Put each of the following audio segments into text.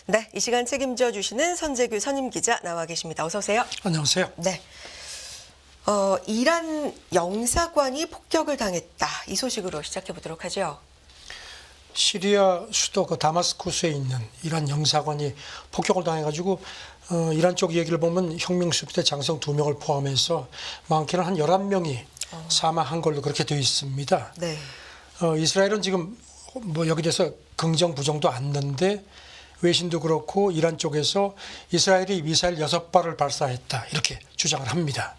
네, 이 시간 책임져 주시는 선재규 선임 기자 나와 계십니다. 어서 오세요. 안녕하세요. 네. 이란 영사관이 폭격을 당했다. 이 소식으로 시작해 보도록 하죠. 시리아 수도 그 다마스쿠스에 있는 이란 영사관이 폭격을 당해가지고 이란 쪽 얘기를 보면 혁명수비대 장성 2명을 포함해서 많게는 한 11명이 사망한 걸로 그렇게 되어 있습니다. 네. 이스라엘은 지금 뭐 여기 대해서 긍정 부정도 않는데 외신도 그렇고 이란 쪽에서 이스라엘이 미사일 6발을 발사했다 이렇게 주장을 합니다.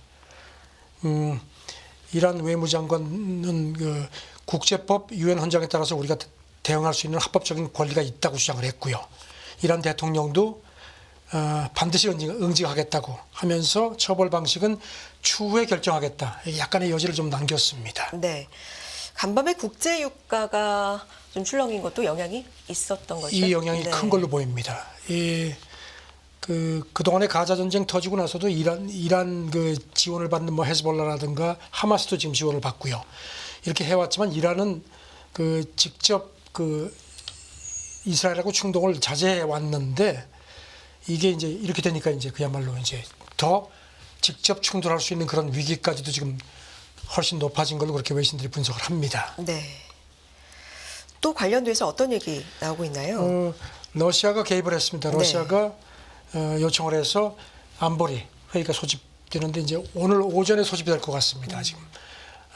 이란 외무장관은 그 국제법 유엔 헌장에 따라서 우리가 대응할 수 있는 합법적인 권리가 있다고 주장을 했고요. 이란 대통령도 반드시 응징하겠다고 하면서 처벌 방식은 추후에 결정하겠다. 약간의 여지를 좀 남겼습니다. 네. 간밤에 국제 유가가 좀 출렁인 것도 영향이 있었던 거죠. 이 영향이 네. 큰 걸로 보입니다. 그동안에 가자 전쟁 터지고 나서도 이란 그 지원을 받는 뭐 헤즈볼라라든가 하마스도 지금 지원을 받고요. 이렇게 해왔지만 이란은 그 직접 그 이스라엘하고 충동을 자제해 왔는데 이게 이제 이렇게 되니까 이제 그야말로 이제 더 직접 충돌할 수 있는 그런 위기까지도 지금 훨씬 높아진 걸로 그렇게 외신들이 분석을 합니다. 네. 또 관련돼서 어떤 얘기 나오고 있나요? 러시아가 개입을 했습니다. 네. 러시아가 요청을 해서 안보리 회의가 소집되는데 이제 오늘 오전에 소집이 될 것 같습니다. 지금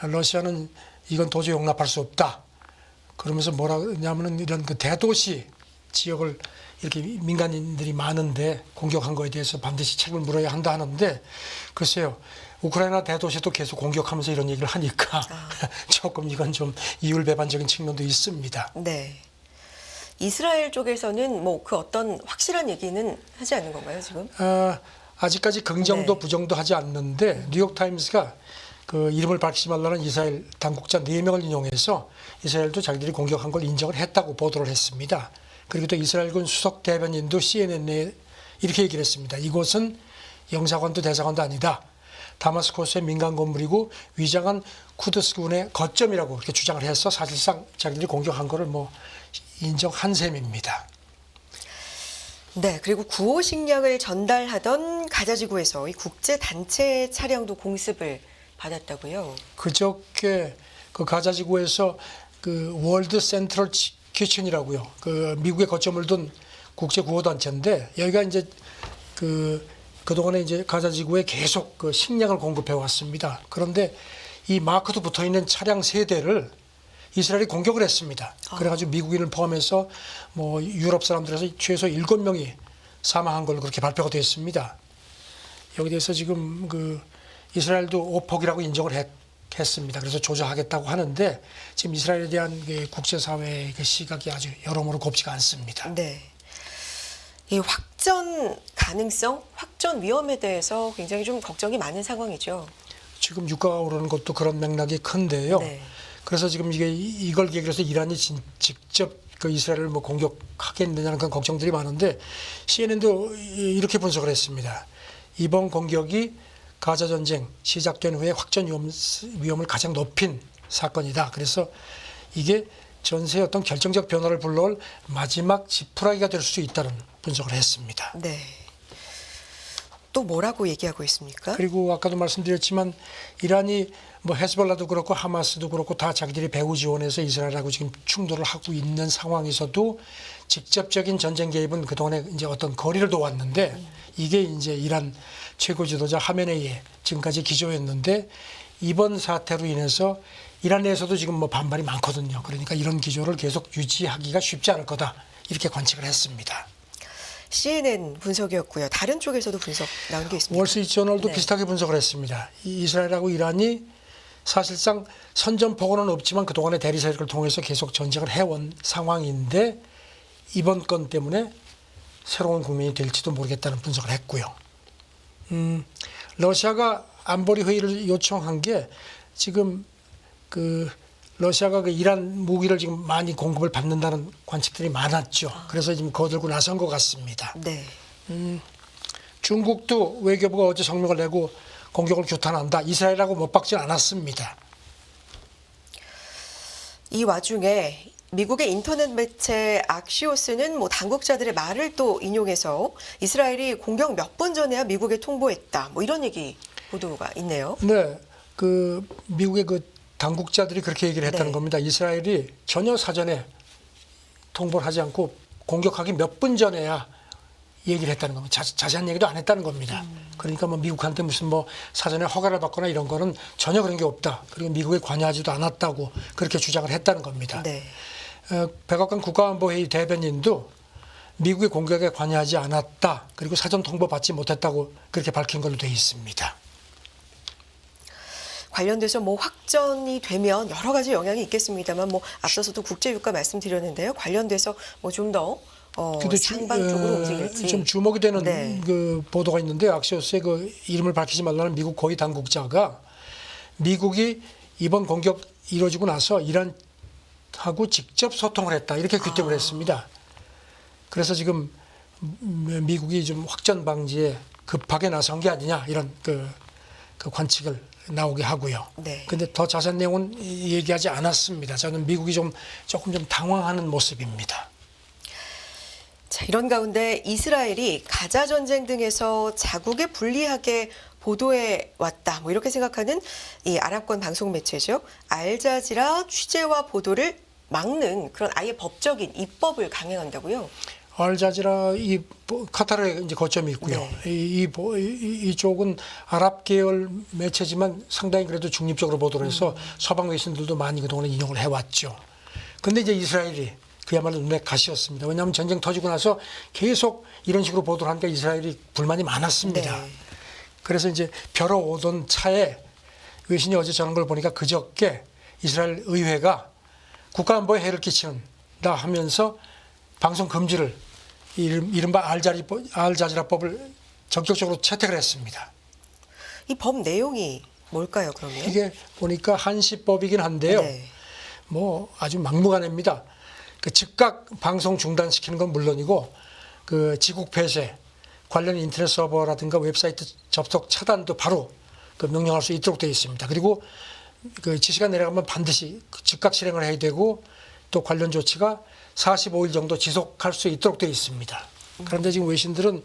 러시아는 이건 도저히 용납할 수 없다. 그러면서 뭐라 그러냐면은 이런 그 대도시 지역을 이렇게 민간인들이 많은데 공격한 거에 대해서 반드시 책임을 물어야 한다 하는데 글쎄요. 우크라이나 대도시도 계속 공격하면서 이런 얘기를 하니까 조금 이건 좀 이율배반적인 측면도 있습니다. 네. 이스라엘 쪽에서는 뭐 그 어떤 확실한 얘기는 하지 않는 건가요, 지금? 아직까지 긍정도 네. 부정도 하지 않는데 뉴욕타임스가 그 이름을 밝히지 말라는 이스라엘 당국자 4명을 인용해서 이스라엘도 자기들이 공격한 걸 인정을 했다고 보도를 했습니다. 그리고 또 이스라엘군 수석 대변인도 CNN에 이렇게 얘기를 했습니다. 이곳은 영사관도 대사관도 아니다. 다마스코스의 민간 건물이고 위장한 쿠드스군의 거점이라고 그렇게 주장을 해서 사실상 자기들이 공격한 거를 뭐 인정한 셈입니다. 네, 그리고 구호 식량을 전달하던 가자지구에서 이 국제 단체 차량도 공습을 받았다고요. 그저께 그 가자지구에서 그 월드 센트럴 키친이라고요. 그 미국의 거점을 둔 국제 구호 단체인데 여기가 이제 그동안에 이제 가자지구에 계속 그 식량을 공급해 왔습니다. 그런데 이 마크도 붙어 있는 차량 3대를 이스라엘이 공격을 했습니다. 그래가지고 미국인을 포함해서 뭐 유럽 사람들에서 최소 7명이 사망한 걸로 그렇게 발표가 되었습니다. 여기 대해서 지금 그 이스라엘도 오폭이라고 인정을 했습니다. 그래서 조져하겠다고 하는데 지금 이스라엘에 대한 국제사회의 그 시각이 아주 여러모로 곱지가 않습니다. 네. 이 확전 가능성, 확전 위험에 대해서 굉장히 좀 걱정이 많은 상황이죠. 지금 유가가 오르는 것도 그런 맥락이 큰데요. 네. 그래서 지금 이걸 계기로 해서 이란이 직접 그 이스라엘을 뭐 공격하겠느냐는 그런 걱정들이 많은데 CNN도 이렇게 분석을 했습니다. 이번 공격이 가자 전쟁 시작된 후에 확전 위험을 가장 높인 사건이다. 그래서 이게 전세의 어떤 결정적 변화를 불러올 마지막 지푸라기가 될 수 있다는 분석을 했습니다. 네. 또 뭐라고 얘기하고 있습니까? 그리고 아까도 말씀드렸지만 이란이 뭐 헤즈볼라도 그렇고 하마스도 그렇고 다 자기들이 배후 지원해서 이스라엘하고 지금 충돌을 하고 있는 상황에서도 직접적인 전쟁 개입은 그동안에 이제 어떤 거리를 둬왔는데 이게 이제 이란 최고 지도자 하메네이의 지금까지 기조였는데 이번 사태로 인해서 이란 내에서도 지금 뭐 반발이 많거든요. 그러니까 이런 기조를 계속 유지하기가 쉽지 않을 거다. 이렇게 관측을 했습니다. CNN 분석이었고요. 다른 쪽에서도 분석 나온 게 있습니다. 월스트리트저널도 네. 비슷하게 분석을 했습니다. 이스라엘하고 이란이 사실상 선전포고는 없지만 그동안의 대리 세력을 통해서 계속 전쟁을 해온 상황인데 이번 건 때문에 새로운 국면이 될지도 모르겠다는 분석을 했고요. 러시아가 안보리 회의를 요청한 게 지금 러시아가 그 이란 무기를 지금 많이 공급을 받는다는 관측들이 많았죠. 그래서 지금 거들고 나선 것 같습니다. 네. 중국도 외교부가 어제 성명을 내고 공격을 규탄한다. 이스라엘하고 못 박진 않았습니다. 이 와중에 미국의 인터넷 매체 악시오스는 뭐 당국자들의 말을 또 인용해서 이스라엘이 공격 몇 분 전에야 미국에 통보했다. 뭐 이런 얘기 보도가 있네요. 네, 그 미국의 그 당국자들이 그렇게 얘기를 했다는 네. 겁니다. 이스라엘이 전혀 사전에 통보를 하지 않고 공격하기 몇 분 전에야 얘기를 했다는 겁니다. 자세한 얘기도 안 했다는 겁니다. 그러니까 뭐 미국한테 무슨 뭐 사전에 허가를 받거나 이런 거는 전혀 그런 게 없다. 그리고 미국에 관여하지도 않았다고 그렇게 주장을 했다는 겁니다. 네. 백악관 국가안보회의 대변인도 미국의 공격에 관여하지 않았다. 그리고 사전 통보 받지 못했다고 그렇게 밝힌 걸로 되어 있습니다. 관련돼서 뭐 확전이 되면 여러 가지 영향이 있겠습니다만 뭐 앞서서도 국제 유가 말씀드렸는데요. 관련돼서 뭐 좀 더 상반적으로 움직일지 좀 주목이 되는 네. 그 보도가 있는데 악시오스의 그 이름을 밝히지 말라는 미국 고위 당국자가 미국이 이번 공격 이루어지고 나서 이란하고 직접 소통을 했다 이렇게 규정을 했습니다. 그래서 지금 미국이 좀 확전 방지에 급하게 나선 게 아니냐 이런 그 관측을 나오게 하고요. 네. 근데 더 자세한 내용은 얘기하지 않았습니다. 저는 미국이 조금 좀 당황하는 모습입니다. 자, 이런 가운데 이스라엘이 가자 전쟁 등에서 자국에 불리하게 보도해 왔다. 뭐 이렇게 생각하는 이 아랍권 방송 매체죠. 알자지라 취재와 보도를 막는 그런 아예 법적인 입법을 강행한다고요. 알자지라 이 카타르에 이제 거점이 있고요. 네. 이쪽은 아랍 계열 매체지만 상당히 그래도 중립적으로 보도를 해서 서방 외신들도 많이 그동안에 인용을 해왔죠. 근데 이제 이스라엘이 그야말로 눈에 가시였습니다. 왜냐하면 전쟁 터지고 나서 계속 이런 식으로 보도를 하니까 이스라엘이 불만이 많았습니다. 네. 그래서 이제 벼러 오던 차에 외신이 어제 전한 걸 보니까 그저께 이스라엘 의회가 국가안보에 해를 끼친다 하면서 방송 금지를 이른바 알자지라법을 전격적으로 채택을 했습니다. 이 법 내용이 뭘까요, 그러면? 이게 보니까 한시법이긴 한데요. 네. 뭐 아주 막무가내입니다. 그 즉각 방송 중단시키는 건 물론이고 그 지국 폐쇄, 관련 인터넷 서버라든가 웹사이트 접속 차단도 바로 그 명령할 수 있도록 되어 있습니다. 그리고 그 지시가 내려가면 반드시 즉각 실행을 해야 되고 또 관련 조치가 45일 정도 지속할 수 있도록 되어 있습니다. 그런데 지금 외신들은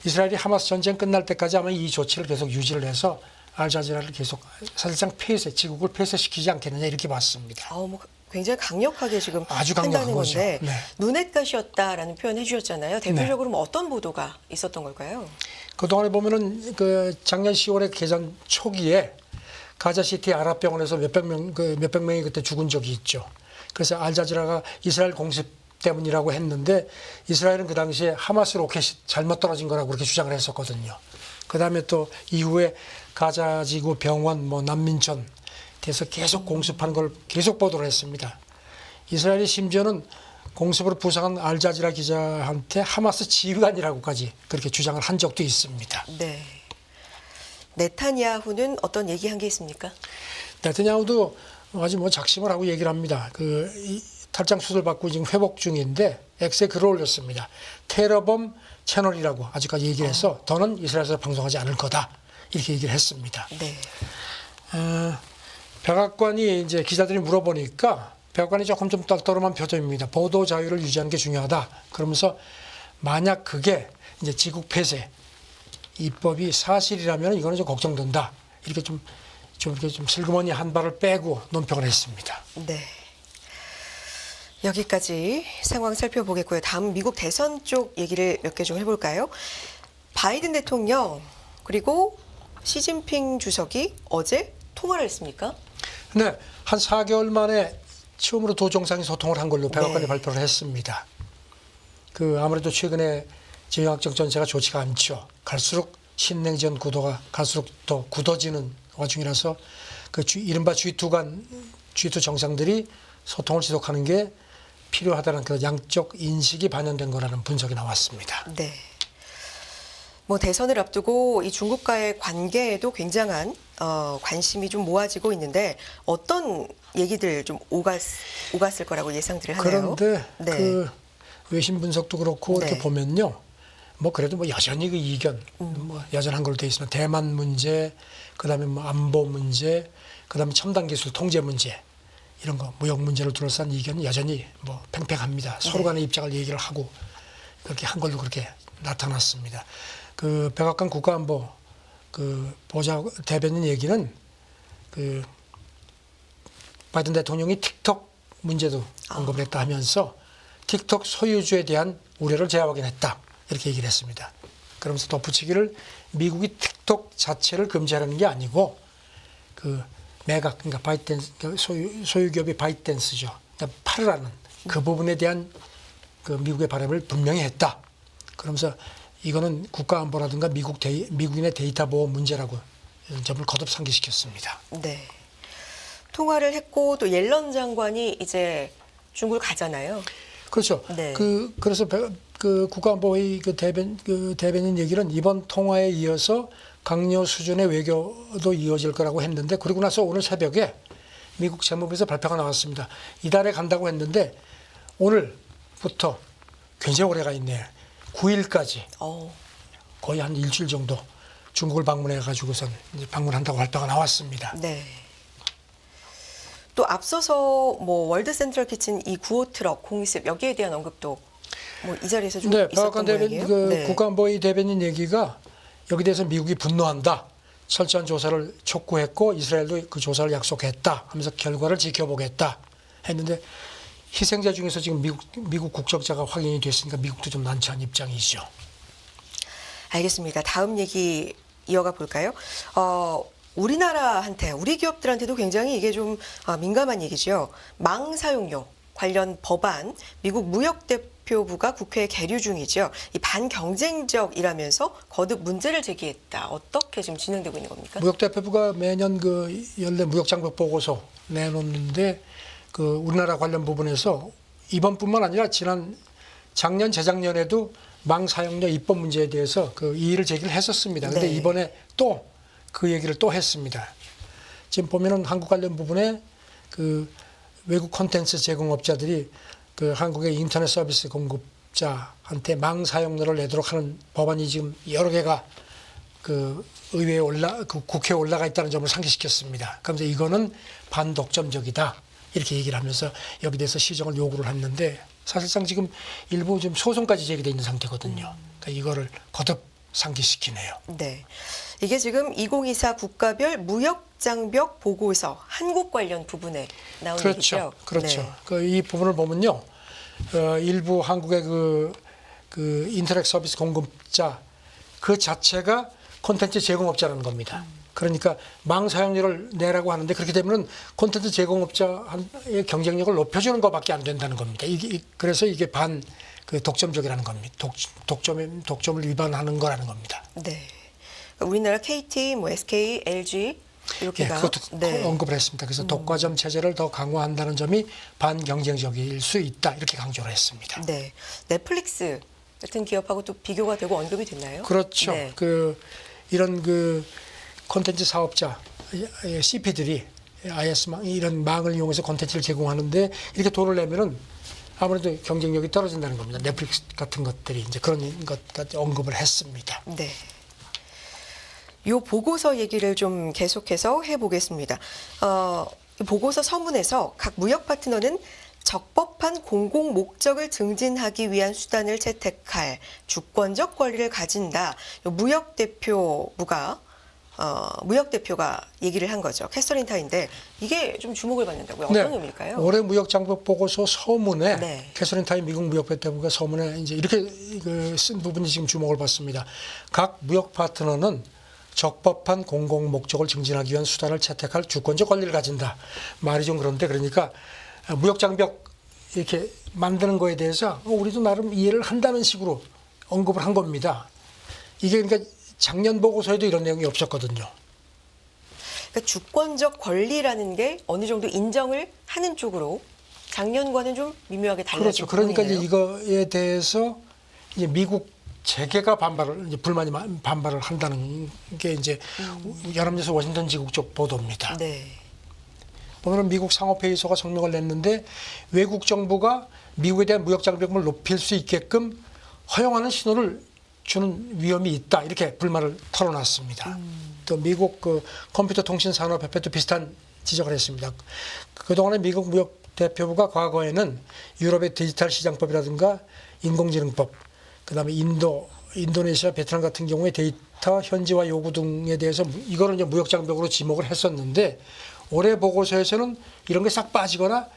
이스라엘이 하마스 전쟁 끝날 때까지 아마 이 조치를 계속 유지를 해서 알자지라를 계속 사실상 지국을 폐쇄시키지 않겠느냐 이렇게 봤습니다. 뭐 굉장히 강력하게 지금 아주 강력한 한다는 거죠. 건데 네. 눈엣 가시였다라는 표현 해주셨잖아요. 대표적으로 뭐 어떤 보도가 있었던 걸까요? 그동안에 보면은 그 작년 10월에 개전 초기에 가자시티 아랍병원에서 몇백 명이 그때 죽은 적이 있죠. 그래서 알자지라가 이스라엘 공습 때문이라고 했는데 이스라엘은 그 당시에 하마스 로켓이 잘못 떨어진 거라고 그렇게 주장을 했었거든요. 그다음에 또 이후에 가자지구 병원, 뭐 난민촌 돼서 계속 공습하는 걸 계속 보도를 했습니다. 이스라엘이 심지어는 공습으로 부상한 알자지라 기자한테 하마스 지휘관이라고까지 그렇게 주장을 한 적도 있습니다. 네. 네타냐후는 어떤 얘기한 게 있습니까? 네타냐후도 아주 뭐 작심을 하고 얘기를 합니다. 탈장 수술 받고 지금 회복 중인데 X에 글을 올렸습니다. 테러범 채널이라고 아직까지 얘기를 해서 더는 이스라엘에서 방송하지 않을 거다 이렇게 얘기를 했습니다. 네. 백악관이 이제 기자들이 물어보니까 백악관이 조금 좀 떨떠름한 표정입니다. 보도 자유를 유지하는 게 중요하다. 그러면서 만약 그게 이제 지국 폐쇄 입법이 사실이라면 이거는 좀 걱정된다. 이렇게 좀 슬그머니 한 발을 빼고 논평을 했습니다. 네. 여기까지 상황 살펴보겠고요. 다음 미국 대선 쪽 얘기를 몇 개 좀 해볼까요? 바이든 대통령 그리고 시진핑 주석이 어제 통화를 했습니까? 네, 한 4개월 만에 처음으로 두 정상이 소통을 한 걸로 백악관이 네. 발표를 했습니다. 아무래도 최근에 지정학적 전세가 좋지가 않죠. 갈수록 신냉전 구도가 갈수록 더 굳어지는 와중이라서 이른바 G2 정상들이 소통을 지속하는 게 필요하다는 그 양쪽 인식이 반영된 거라는 분석이 나왔습니다. 네. 뭐 대선을 앞두고 이 중국과의 관계에도 굉장한 관심이 좀 모아지고 있는데 어떤 얘기들 좀 오갔을 거라고 예상들을 하나요? 그런데 네. 그 외신 분석도 그렇고 네. 이렇게 보면요. 뭐 그래도 뭐 여전히 그 이견 뭐 여전한 걸로 돼 있으면 대만 문제, 그다음에 뭐 안보 문제, 그다음에 첨단 기술 통제 문제 이런 거 무역 문제를 둘러싼 이견은 여전히 뭐 팽팽합니다. 서로 간의 입장을 얘기를 하고 그렇게 한 걸로 그렇게 나타났습니다. 그 백악관 국가안보 그 보좌 대변인 얘기는 그 바이든 대통령이 틱톡 문제도 언급을 했다 하면서 틱톡 소유주에 대한 우려를 재확인했다 이렇게 얘기를 했습니다. 그러면서 덧붙이기를 미국이 틱톡 자체를 금지하려는 게 아니고 그 매각 그러니까 바이트댄스 소유 기업이 바이트댄스죠. 그러니까 팔으라는 그 부분에 대한 그 미국의 바람을 분명히 했다. 그러면서 이거는 국가안보라든가 미국인의 데이터 보호 문제라고 이런 점을 거듭 상기시켰습니다. 네. 통화를 했고 또 옐런 장관이 이제 중국을 가잖아요. 그렇죠. 네. 그래서 그 국가안보회의 그 대변인 얘기는 이번 통화에 이어서 강요 수준의 외교도 이어질 거라고 했는데 그러고 나서 오늘 새벽에 미국 재무부에서 발표가 나왔습니다. 이달에 간다고 했는데 오늘부터 굉장히 오래 가 있네요. 9일까지 거의 한 일주일 정도 중국을 방문해 가지고선 이제 방문한다고 발표가 나왔습니다. 네. 또 앞서서 뭐 월드 센트럴 키친 이 9호 트럭 공습 여기에 대한 언급도 뭐 이 자리에서 좀 네, 있었던 모양이에요. 네. 국가안보의 대변인 얘기가 여기 대해서 미국이 분노한다. 철저한 조사를 촉구했고 이스라엘도 그 조사를 약속했다 하면서 결과를 지켜보겠다 했는데 희생자 중에서 지금 미국 국적자가 확인이 됐으니까 미국도 좀 난처한 입장이죠. 알겠습니다. 다음 얘기 이어가 볼까요? 우리나라한테 우리 기업들한테도 굉장히 이게 좀 민감한 얘기죠. 망 사용료 관련 법안 미국 무역대표부가 국회에 계류 중이죠. 이 반경쟁적이라면서 거듭 문제를 제기했다. 어떻게 지금 진행되고 있는 겁니까? 무역대표부가 매년 그 연례 무역장벽 보고서 내놓는데 그 우리나라 관련 부분에서 이번뿐만 아니라 작년 재작년에도 망 사용료 입법 문제에 대해서 그 이의를 제기를 했었습니다. 그런데 네. 이번에 또 그 얘기를 또 했습니다. 지금 보면은 한국 관련 부분에 그 외국 콘텐츠 제공업자들이 그 한국의 인터넷 서비스 공급자한테 망 사용료를 내도록 하는 법안이 지금 여러 개가 그 의회에 그 국회에 올라가 있다는 점을 상기시켰습니다. 그러면서 이거는 반독점적이다 이렇게 얘기를 하면서 여기 대해서 시정을 요구를 했는데 사실상 지금 일부 좀 소송까지 제기돼 있는 상태거든요. 그러니까 이거를 거듭 상기시키네요. 네. 이게 지금 2024 국가별 무역장벽 보고서 한국 관련 부분에 나온 얘기죠. 그렇죠. 네. 이 부분을 보면요. 일부 한국의 그 인터넷 서비스 공급자 그 자체가 콘텐츠 제공업자라는 겁니다. 그러니까 망 사용료를 내라고 하는데 그렇게 되면은 콘텐츠 제공업자의 경쟁력을 높여주는 것밖에 안 된다는 겁니다. 그래서 이게 그 독점적이라는 겁니다. 독점을 위반하는 거라는 겁니다. 네. 우리나라 KT, 뭐 SK, LG 이렇게가 그것도 언급을 했습니다. 그래서 독과점 체제를 더 강화한다는 점이 반경쟁적일 수 있다 이렇게 강조를 했습니다. 네. 넷플릭스 같은 기업하고 또 비교가 되고 언급이 됐나요? 그렇죠. 네. 이런 그 콘텐츠 사업자 CP들이 IS망 이런 망을 이용해서 콘텐츠를 제공하는데 이렇게 돈을 내면은 아무래도 경쟁력이 떨어진다는 겁니다. 넷플릭스 같은 것들이 이제 그런 것까지 언급을 했습니다. 네. 요 보고서 얘기를 좀 계속해서 해보겠습니다. 이 보고서 서문에서 각 무역 파트너는 적법한 공공 목적을 증진하기 위한 수단을 채택할 주권적 권리를 가진다. 요 무역대표가 얘기를 한 거죠. 캐서린 타인데 이게 좀 주목을 받는다고요. 어떤 의미일까요? 올해 무역장벽 보고서 서문에 네. 캐서린 타인 미국 무역대표가 서문에 이제 이렇게 쓴 부분이 지금 주목을 받습니다. 각 무역 파트너는 적법한 공공 목적을 증진하기 위한 수단을 채택할 주권적 권리를 가진다. 말이 좀 그런데 그러니까 무역장벽 이렇게 만드는 거에 대해서 우리도 나름 이해를 한다는 식으로 언급을 한 겁니다. 이게 그러니까 작년 보고서에도 이런 내용이 없었거든요. 그러니까 주권적 권리라는 게 어느 정도 인정을 하는 쪽으로 작년과는 좀 미묘하게 달라진 그렇죠. 그러니까 이제 부분이네요. 이거에 대해서 이제 미국 재계가 반발을 한다는 게 이제 연합뉴스 워싱턴 지국 쪽 보도입니다. 네. 오늘은 미국 상업회의소가 성명을 냈는데 외국 정부가 미국에 대한 무역 장벽을 높일 수 있게끔 허용하는 신호를 주는 위험이 있다 이렇게 불만을 털어놨습니다. 또 미국 그 컴퓨터 통신 산업협회도 비슷한 지적을 했습니다. 그동안에 미국 무역 대표부가 과거에는 유럽의 디지털 시장법이라든가 인공지능법, 그다음에 인도네시아, 베트남 같은 경우에 데이터 현지화 요구 등에 대해서 이거는 이제 무역 장벽으로 지목을 했었는데 올해 보고서에서는 이런 게 싹 빠지거나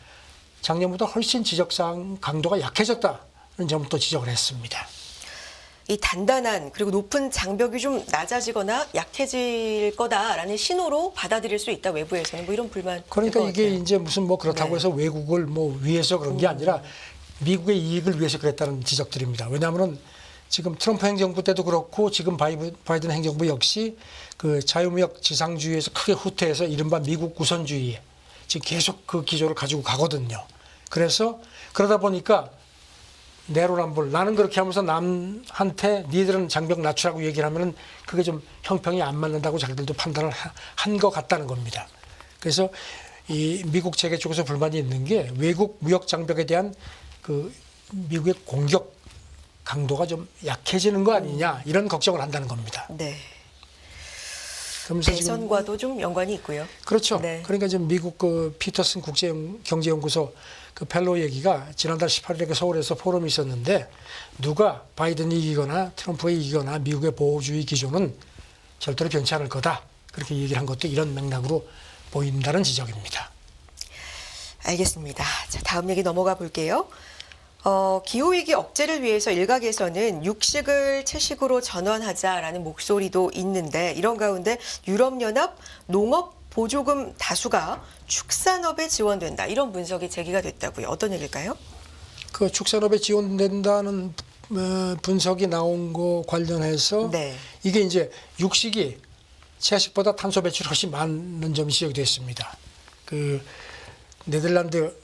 작년보다 훨씬 지적사항 강도가 약해졌다는 점을 또 지적을 했습니다. 이 단단한 그리고 높은 장벽이 좀 낮아지거나 약해질 거다라는 신호로 받아들일 수 있다, 외부에서는 뭐 이런 불만. 그러니까 이게 이제 무슨 뭐 그렇다고 네. 해서 외국을 뭐 위해서 그런 게 아니라 미국의 이익을 위해서 그랬다는 지적들입니다. 왜냐하면 지금 트럼프 행정부 때도 그렇고 지금 바이든 행정부 역시 그 자유무역 지상주의에서 크게 후퇴해서 이른바 미국 우선주의 지금 계속 그 기조를 가지고 가거든요. 그래서 그러다 보니까 내로남불, 나는 그렇게 하면서 남한테 니들은 장벽 낮추라고 얘기를 하면은 그게 좀 형평이 안 맞는다고 자기들도 판단을 한 것 같다는 겁니다. 그래서 이 미국 체계 쪽에서 불만이 있는 게 외국 무역 장벽에 대한 그 미국의 공격 강도가 좀 약해지는 거 아니냐, 이런 걱정을 한다는 겁니다. 네. 그러면서 지금 대선과도 좀 연관이 있고요. 그렇죠. 네. 그러니까 지금 미국 그 피터슨 국제경제연구소 그 펠로우 얘기가 지난달 18일에 그 서울에서 포럼이 있었는데 누가 바이든이 이기거나 트럼프가 이기거나 미국의 보호주의 기조는 절대로 변치 않을 거다, 그렇게 얘기를 한 것도 이런 맥락으로 보인다는 지적입니다. 알겠습니다. 자, 다음 얘기 넘어가 볼게요. 기후위기 억제를 위해서 일각에서는 육식을 채식으로 전환하자라는 목소리도 있는데, 이런 가운데 유럽연합 농업보조금 다수가 축산업에 지원된다, 이런 분석이 제기가 됐다고요. 어떤 얘기일까요? 그 축산업에 지원된다는 분석이 나온 거 관련해서 네. 이게 이제 육식이 채식보다 탄소 배출이 훨씬 많은 점이 지적이 됐습니다. 그 네덜란드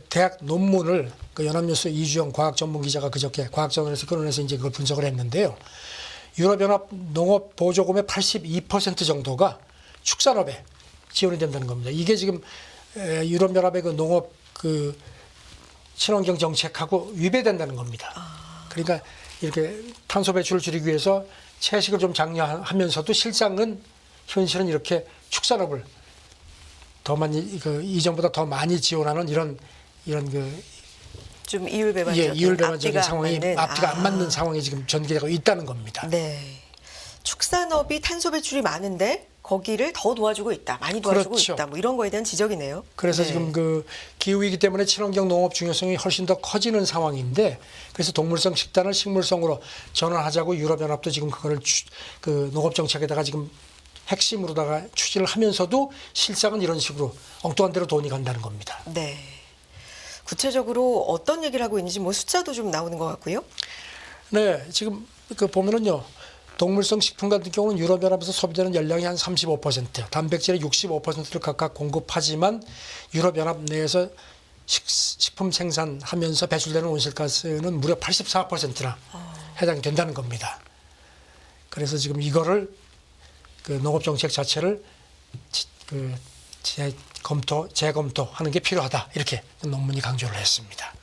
대학 논문을 그 연합뉴스 이주영 과학 전문 기자가 그저께 과학저널에서 끌어내서 이제 그걸 분석을 했는데요. 유럽연합 농업 보조금의 82% 정도가 축산업에 지원이 된다는 겁니다. 이게 지금 유럽연합의 그 농업 그 친환경 정책하고 위배된다는 겁니다. 그러니까 이렇게 탄소 배출을 줄이기 위해서 채식을 좀 장려하면서도 현실은 이렇게 축산업을 더 많이 이전보다 더 많이 지원하는 이런 좀 이율배반적인 이율배반적인 상황이 맞는, 앞뒤가 안 맞는 상황이 지금 전개되고 있다는 겁니다. 네. 축산업이 탄소 배출이 많은데 거기를 더 도와주고 있다, 많이 도와주고 그렇죠. 있다, 뭐 이런 거에 대한 지적이네요. 그래서 네. 지금 그 기후위기 때문에 친환경 농업 중요성이 훨씬 더 커지는 상황인데, 그래서 동물성 식단을 식물성으로 전환하자고 유럽연합도 지금 그거를 그 농업 정책에다가 지금 핵심으로다가 추진을 하면서도 실상은 이런 식으로 엉뚱한 데로 돈이 간다는 겁니다. 네. 구체적으로 어떤 얘기를 하고 있는지 뭐 숫자도 좀 나오는 것 같고요. 네, 지금 그 보면은요, 동물성 식품 같은 경우는 유럽연합에서 소비되는 열량이 한 35%, 단백질의 65%를 각각 공급하지만 유럽연합 내에서 식품 생산하면서 배출되는 온실가스는 무려 84%나 해당이 된다는 겁니다. 그래서 지금 이거를 그 농업 정책 자체를 재검토하는 게 필요하다, 이렇게 논문이 강조를 했습니다.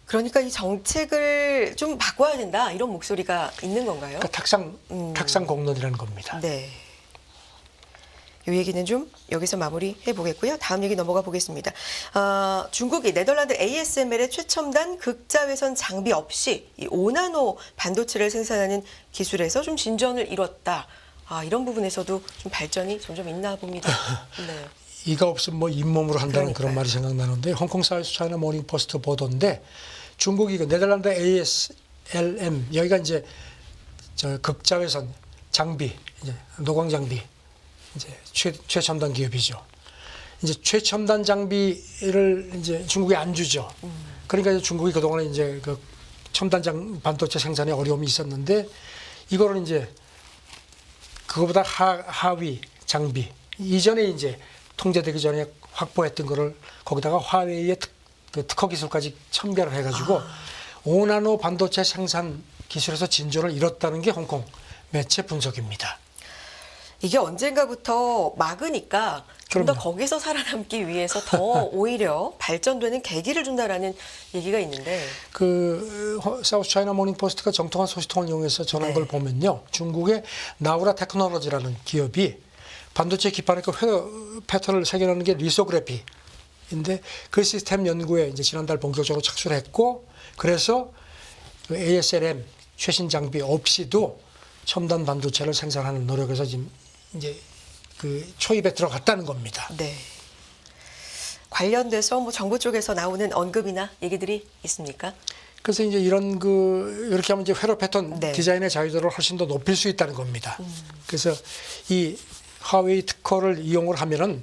그러니까 이 정책을 좀 바꿔야 된다, 이런 목소리가 있는 건가요? 그러니까 탁상 공론이라는 겁니다. 네. 이 얘기는 좀 여기서 마무리해 보겠고요. 다음 얘기 넘어가 보겠습니다. 중국이 네덜란드 ASML의 최첨단 극자외선 장비 없이 이 5나노 반도체를 생산하는 기술에서 좀 진전을 이뤘다. 이런 부분에서도 좀 발전이 점점 있나 봅니다. 네. 이가 없으면 뭐 잇몸으로 한다는 그러니까요. 그런 말이 생각나는데, 홍콩 사우스 차이나 모닝 포스트 보도인데, 중국이 그 네덜란드 ASLM, 여기가 이제 저 극자외선 장비, 이제 노광 장비, 이제 최첨단 기업이죠. 이제 최첨단 장비를 이제 중국에 안 주죠. 그러니까 이제 중국이 그동안에 이제 그 첨단 반도체 생산에 어려움이 있었는데, 이거를 이제 그거보다 하위 장비, 이전에 이제 통제되기 전에 확보했던 거를 거기다가 화웨이의 특허 기술까지 첨가를 해가지고 5나노 반도체 생산 기술에서 진전을 이뤘다는 게 홍콩 매체 분석입니다. 이게 언젠가부터 막으니까 좀 더 그럼요. 거기서 살아남기 위해서 더 오히려 발전되는 계기를 준다라는 얘기가 있는데, 그 사우스 차이나 모닝 포스트가 정통한 소식통을 이용해서 전한 네. 걸 보면요, 중국의 나우라 테크놀로지라는 기업이 반도체 기판의 그 회로 패턴을 새겨내는 게 리소그래피인데 그 시스템 연구에 이제 지난달 본격적으로 착수를 했고 그래서 그 ASLM 최신 장비 없이도 첨단 반도체를 생산하는 노력에서 지금 이제 그 초입에 들어갔다는 겁니다. 네. 관련돼서 뭐 정부 쪽에서 나오는 언급이나 얘기들이 있습니까? 그래서 이제 이런 이렇게 하면 이제 회로 패턴 네. 디자인의 자유도를 훨씬 더 높일 수 있다는 겁니다. 그래서 이 화웨이 특허를 이용을 하면은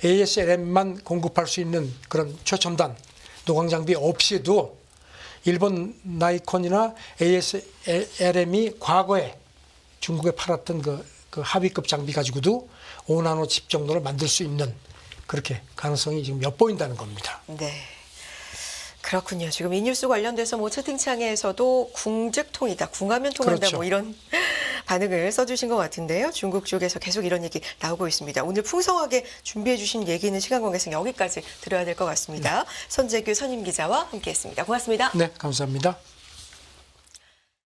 ASLM만 공급할 수 있는 그런 최첨단 노광 장비 없이도 일본 나이콘이나 ASLM이 과거에 중국에 팔았던 그 하위급 장비 가지고도 5나노 칩 정도를 만들 수 있는 그렇게 가능성이 지금 엿보인다는 겁니다. 네. 그렇군요. 지금 이 뉴스 관련돼서 뭐 채팅창에서도 궁즉통이다, 궁하면 통한다 그렇죠. 뭐 이런 반응을 써주신 것 같은데요. 중국 쪽에서 계속 이런 얘기 나오고 있습니다. 오늘 풍성하게 준비해 주신 얘기는 시간 관계상 여기까지 들어야 될 것 같습니다. 선재규 선임 기자와 함께했습니다. 고맙습니다. 네, 감사합니다.